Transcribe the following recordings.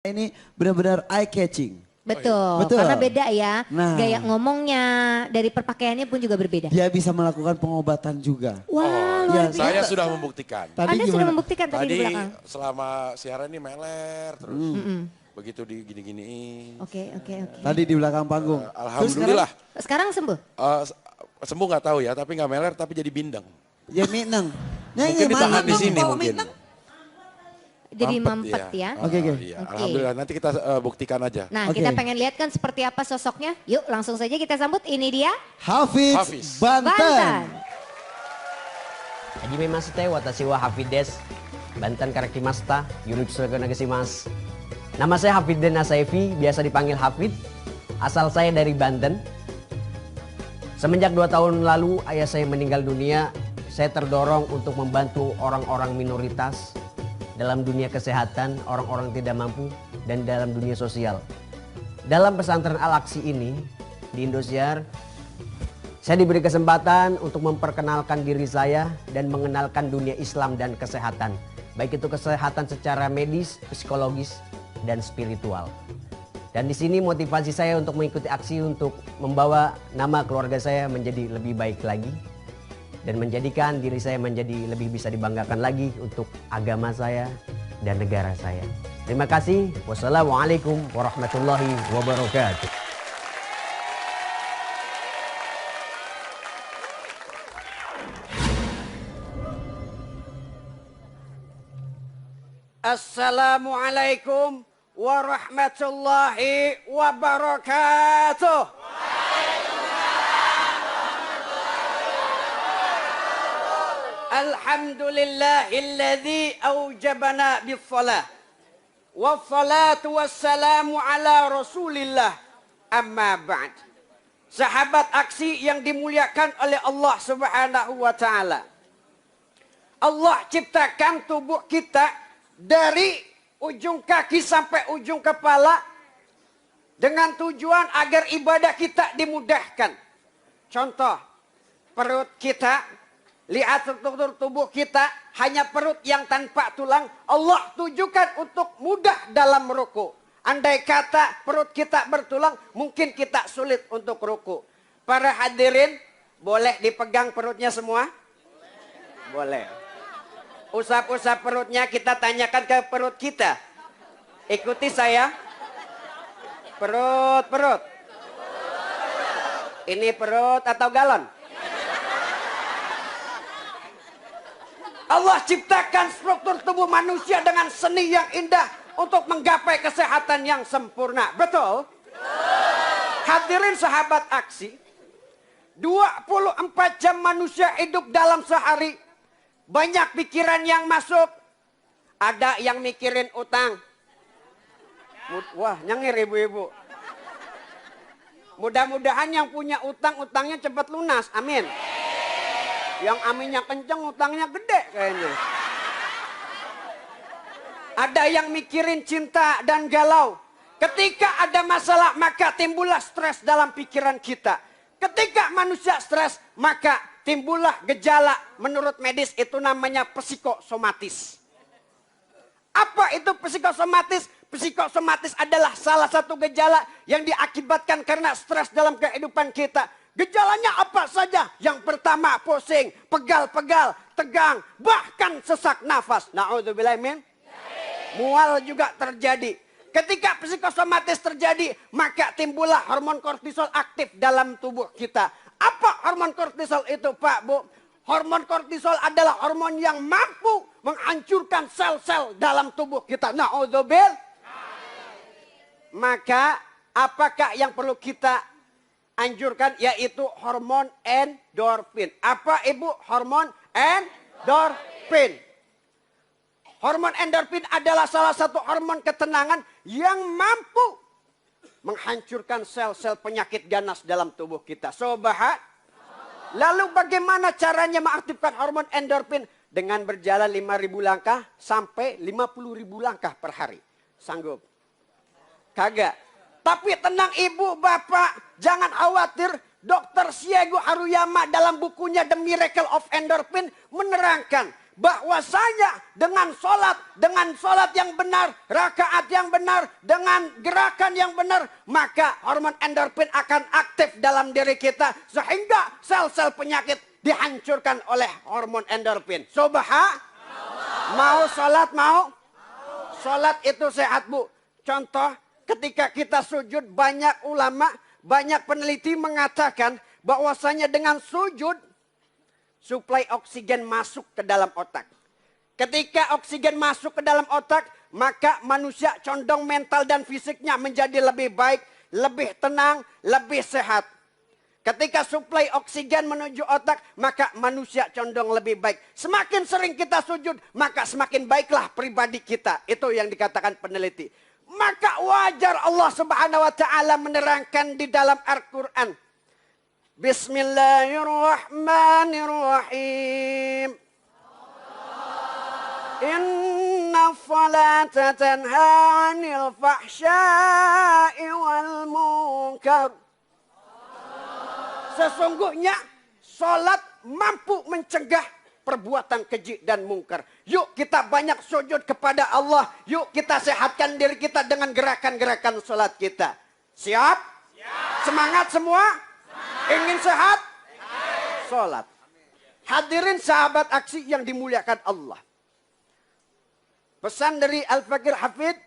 Ini benar-benar eye catching. Betul, Betul. karena beda ya. Nah. Gaya ngomongnya, dari perpakaiannya pun juga berbeda. Dia bisa melakukan pengobatan juga. Wah, ya, luar biasa. Saya sudah membuktikan. Anda sudah membuktikan tadi di Tadi belakang. selama siaran ini meler terus. Begitu di gini-giniin. Oke. Tadi di belakang panggung. Alhamdulillah. Sekarang sembuh? Sembuh nggak tahu ya, tapi nggak meler tapi jadi bindeng. Ya mineng. Mungkin ditahan di sini mungkin. Jadi mampet ya. Oke. Iya, alhamdulillah nanti kita buktikan aja. Nah, kita pengen lihat kan seperti apa sosoknya. Yuk langsung saja kita sambut. Ini dia Hafiz Banten. Hajime mashite, watashi wa Hafiz desu. Banten karakimashita, yoroshiku onegaishimasu. Nama saya Hafidzen Nasaifi, biasa dipanggil Hafid. Asal saya dari Banten. Semenjak 2 tahun lalu ayah saya meninggal dunia, saya terdorong untuk membantu orang-orang minoritas dalam dunia kesehatan, orang-orang tidak mampu, dan dalam dunia sosial. Dalam pesantren Al-Aqsi ini di Indosiar, saya diberi kesempatan untuk memperkenalkan diri saya dan mengenalkan dunia Islam dan kesehatan. Baik itu kesehatan secara medis, psikologis, dan spiritual. Dan di sini motivasi saya untuk mengikuti aksi untuk membawa nama keluarga saya menjadi lebih baik lagi. Dan menjadikan diri saya menjadi lebih bisa dibanggakan lagi untuk agama saya dan negara saya. Terima kasih. Wassalamualaikum warahmatullahi wabarakatuh. Assalamualaikum warahmatullahi wabarakatuh. Alhamdulillahilladzi aujabana bis-shalah. Wassalatu wassalamu ala Rasulillah. Amma ba'd. Sahabat aksi yang dimuliakan oleh Allah Subhanahu wa taala. Allah ciptakan tubuh kita dari ujung kaki sampai ujung kepala dengan tujuan agar ibadah kita dimudahkan. Contoh, perut kita. Lihat struktur tubuh kita, hanya perut yang tanpa tulang. Allah tujukan untuk mudah dalam ruku. Andai kata perut kita bertulang, mungkin kita sulit untuk ruku. Para hadirin, boleh dipegang perutnya semua? Boleh. Usap-usap perutnya, kita tanyakan ke perut kita. Ikuti saya. Perut. Ini perut atau galon? Allah ciptakan struktur tubuh manusia dengan seni yang indah untuk menggapai kesehatan yang sempurna. Betul? Hadirin sahabat aksi, 24 jam manusia hidup dalam sehari. Banyak pikiran yang masuk. Ada yang mikirin utang. Wah, nyengir ibu-ibu. Mudah-mudahan yang punya utang, utangnya cepat lunas. Amin. Yang aminnya kenceng, utangnya gede kayaknya. Ada yang mikirin cinta dan galau. Ketika ada masalah, maka timbullah stres dalam pikiran kita. Ketika manusia stres, maka timbullah gejala. Menurut medis itu namanya psikosomatis. Apa itu psikosomatis? Psikosomatis adalah salah satu gejala yang diakibatkan karena stres dalam kehidupan kita. Gejalanya apa saja? Yang pertama pusing, pegal-pegal, tegang, bahkan sesak nafas. Na'udzubillah min. Mual juga terjadi. Ketika psikosomatis terjadi, maka timbullah hormon kortisol aktif dalam tubuh kita. Apa hormon kortisol itu, Pak, Bu? Hormon kortisol adalah hormon yang mampu menghancurkan sel-sel dalam tubuh kita. Na'udzubillah. Maka apakah yang perlu kita anjurkan, yaitu hormon endorfin. Apa ibu hormon endorfin? Hormon endorfin adalah salah satu hormon ketenangan yang mampu menghancurkan sel-sel penyakit ganas dalam tubuh kita. Lalu bagaimana caranya mengaktifkan hormon endorfin? Dengan berjalan 5.000 langkah sampai 50.000 langkah per hari. Sanggup? Kagak. Tapi tenang ibu, bapak, jangan khawatir. Dr. Siego Haruyama dalam bukunya The Miracle of Endorphin menerangkan bahwasanya dengan sholat yang benar, rakaat yang benar, dengan gerakan yang benar, maka hormon endorfin akan aktif dalam diri kita sehingga sel-sel penyakit dihancurkan oleh hormon endorfin. Mau sholat mau? Sholat itu sehat, Bu. Contoh, ketika kita sujud, banyak ulama, banyak peneliti mengatakan bahwasanya dengan sujud suplai oksigen masuk ke dalam otak. Ketika oksigen masuk ke dalam otak, maka manusia condong mental dan fisiknya menjadi lebih baik, lebih tenang, lebih sehat. Ketika suplai oksigen menuju otak, maka manusia condong lebih baik. Semakin sering kita sujud, maka semakin baiklah pribadi kita. Itu yang dikatakan peneliti. Maka wajar Allah Subhanahu wa taala menerangkan di dalam Al-Qur'an. Bismillahirrahmanirrahim. Inna salata tanha 'anil fahsya'i wal munkar. Sesungguhnya salat mampu mencegah perbuatan keji dan mungkar. Yuk kita banyak sujud kepada Allah. Yuk kita sehatkan diri kita dengan gerakan-gerakan salat kita. Siap? Semangat semua? Ingin sehat? Salat. Hadirin sahabat aksi yang dimuliakan Allah. Pesan dari Al-Fakir Hafid,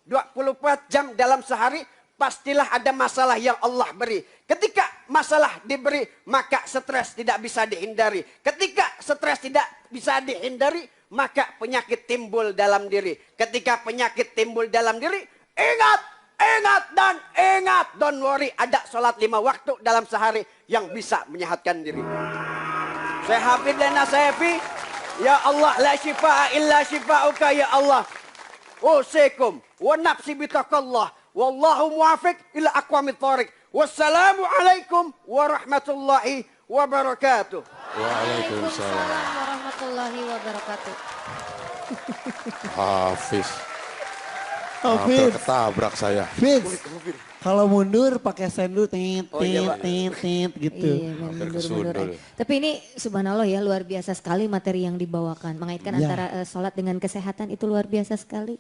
24 jam dalam sehari, pastilah ada masalah yang Allah beri. Ketika masalah diberi, maka stres tidak bisa dihindari. Ketika stres tidak bisa dihindari, maka penyakit timbul dalam diri. Ketika penyakit timbul dalam diri, ingat, dan ingat. Don't worry, ada sholat 5 waktu dalam sehari yang bisa menyehatkan diri. Saya Hafid dan Nasafi, ya Allah, la shifa'a illa shifa'uka ya Allah. Usikum wa nafsi bitaqallah. Wallahu muwafiq ila aqwamit thariq. Wassalamualaikum warahmatullahi wabarakatuh. Waalaikumsalam warahmatullahi wabarakatuh. Hafiz. Hampir ketabrak saya. Fitz, kalau mundur pakai sendu tit gitu. Iya, Hampir mundur. kesundul. Tapi ini subhanallah ya, luar biasa sekali materi yang dibawakan. Mengaitkan Ya. antara sholat dengan kesehatan itu luar biasa sekali.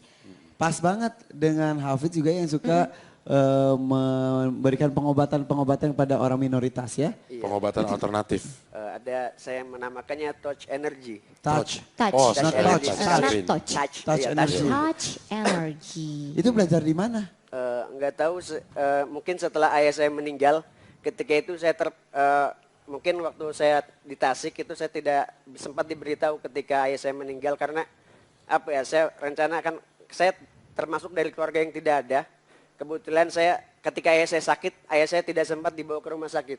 Pas banget dengan Hafid juga yang suka memberikan pengobatan-pengobatan kepada orang minoritas ya. Pengobatan alternatif. Ada saya menamakannya touch energy. Touch. Touch. Oh, Touch touch. energy. Not Touch. touch. Touch Iya, energy. Touch energy. Itu belajar di mana? Nggak tahu, mungkin setelah ayah saya meninggal, ketika itu saya mungkin waktu saya di Tasik itu saya tidak sempat diberitahu ketika ayah saya meninggal karena apa ya, saya rencanakan, saya termasuk dari keluarga yang tidak ada. Kebetulan saya ketika ayah saya sakit, ayah saya tidak sempat dibawa ke rumah sakit.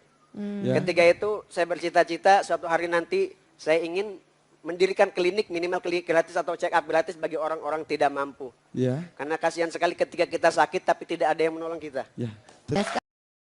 Ya. Ketika itu saya bercita-cita suatu hari nanti saya ingin mendirikan klinik, minimal klinik gratis atau check up gratis bagi orang-orang tidak mampu. Ya. Karena kasihan sekali ketika kita sakit tapi tidak ada yang menolong kita. Ya. Ya,